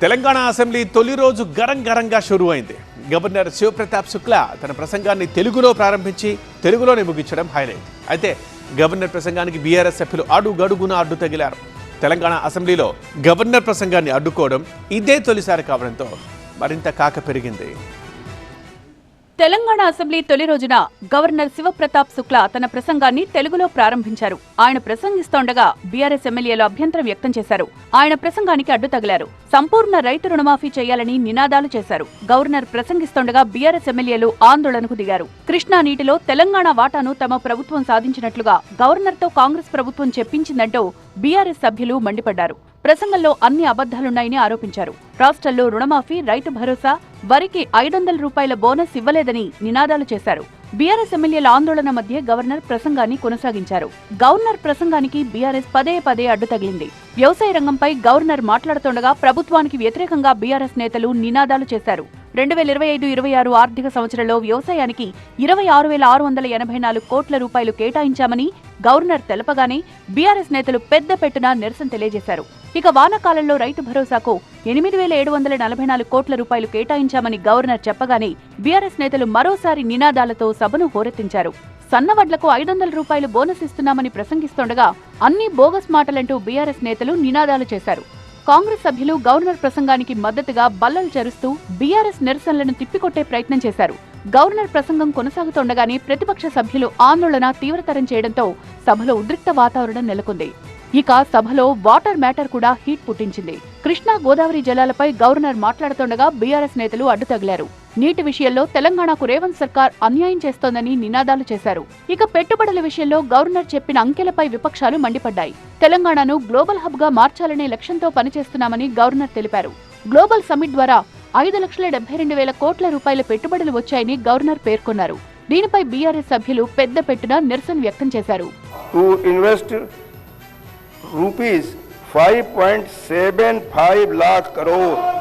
Telangana assembly తొలి రోజు గరంగా షురూ అయింది. గవర్నర్ శివప్రతాప్ శుక్లా తన ప్రసంగాన్ని తెలుగులో ప్రారంభించి తెలుగులోనే ముగించడం హైలైట్. అయితే గవర్నర్ ప్రసంగానికి బీఆర్ఎస్ సభ్యులు అడుగడుగున అడ్డు తగిలారు. తెలంగాణ అసెంబ్లీలో గవర్నర్ ప్రసంగాన్ని అడ్డుకోవడం ఇదే తొలిసారి కావడంతో మరింత కాక పెరిగింది. తెలంగాణ అసెంబ్లీ తొలి రోజున గవర్నర్ శివప్రతాప్ శుక్లా తన ప్రసంగాన్ని తెలుగులో ప్రారంభించారు. ఆయన ప్రసంగిస్తోండగా బీఆర్ఎస్ ఎమ్మెల్యేలు అభ్యంతరం వ్యక్తం చేశారు. ఆయన ప్రసంగానికి అడ్డు తగిలారు. సంపూర్ణ రైతు రుణమాఫీ చేయాలని నినాదాలు చేశారు. గవర్నర్ ప్రసంగిస్తోండగా బీఆర్ఎస్ ఎమ్మెల్యేలు ఆందోళనకు దిగారు. కృష్ణా నీటిలో తెలంగాణ వాటాను తమ ప్రభుత్వం సాధించినట్లుగా గవర్నర్తో కాంగ్రెస్ ప్రభుత్వం చెప్పించిందంటూ బీఆర్ఎస్ సభ్యులు మండిపడ్డారు. ప్రసంగంలో అన్ని అబద్దాలున్నాయని ఆరోపించారు. రాష్ట్రంలో రుణమాఫీ, రైతు భరోసా, వరికి 500 రూపాయల బోనస్ ఇవ్వలేదని నినాదాలు చేశారు. బీఆర్ఎస్ ఎమ్మెల్యేల ఆందోళన మధ్య గవర్నర్ ప్రసంగాన్ని కొనసాగించారు. గవర్నర్ ప్రసంగానికి బీఆర్ఎస్ పదే అడ్డు తగిలింది. వ్యవసాయ రంగంపై గవర్నర్ మాట్లాడుతుండగా ప్రభుత్వానికి వ్యతిరేకంగా బీఆర్ఎస్ నేతలు నినాదాలు చేశారు. 2025-26 ఆర్థిక సంవత్సరంలో వ్యవసాయానికి 26,684 కోట్ల రూపాయలు కేటాయించామని గవర్నర్ తెలపగానే బీఆర్ఎస్ నేతలు పెద్ద పెట్టున నిరసన తెలియజేశారు. ఇక వానాకాలంలో రైతు భరోసాకు 8,744 కోట్ల రూపాయలు కేటాయించామని గవర్నర్ చెప్పగానే బీఆర్ఎస్ నేతలు మరోసారి నినాదాలతో సభను హోరెత్తించారు. సన్నవడ్లకు 500 రూపాయలు బోనస్ ఇస్తున్నామని ప్రసంగిస్తుండగా అన్ని బోగస్ మాటలంటూ బీఆర్ఎస్ నేతలు నినాదాలు చేశారు. కాంగ్రెస్ సభ్యులు గవర్నర్ ప్రసంగానికి మద్దతుగా బల్లలు చరుస్తూ బీఆర్ఎస్ నిరసనలను తిప్పికొట్టే ప్రయత్నం చేశారు. గవర్నర్ ప్రసంగం కొనసాగుతుండగానే ప్రతిపక్ష సభ్యులు ఆందోళన తీవ్రతరం చేయడంతో సభలో ఉద్రిక్త వాతావరణం నెలకొంది. ఇక సభలో వాటర్ మ్యాటర్ కూడా హీట్ పుట్టించింది. కృష్ణా గోదావరి జలాలపై గవర్నర్ మాట్లాడుతుండగా బీఆర్ఎస్ నేతలు అడ్డు తగిలారు. నీటి విషయంలో తెలంగాణకు రేవంత్ సర్కార్ అన్యాయం చేస్తోందని నినాదాలు చేశారు. ఇక పెట్టుబడుల విషయంలో గవర్నర్ చెప్పిన అంకెలపై విపక్షాలు మండిపడ్డాయి. తెలంగాణను గ్లోబల్ హబ్ గా మార్చాలనే లక్ష్యంతో పనిచేస్తున్నామని గవర్నర్ తెలిపారు. గ్లోబల్ సమ్మిట్ ద్వారా 5,72,000 కోట్ల రూపాయల పెట్టుబడులు వచ్చాయని గవర్నర్ పేర్కొన్నారు. దీనిపై బీఆర్ఎస్ సభ్యులు పెద్ద పెట్టున నిరసన వ్యక్తం చేశారు. ₹5.75 lakh crore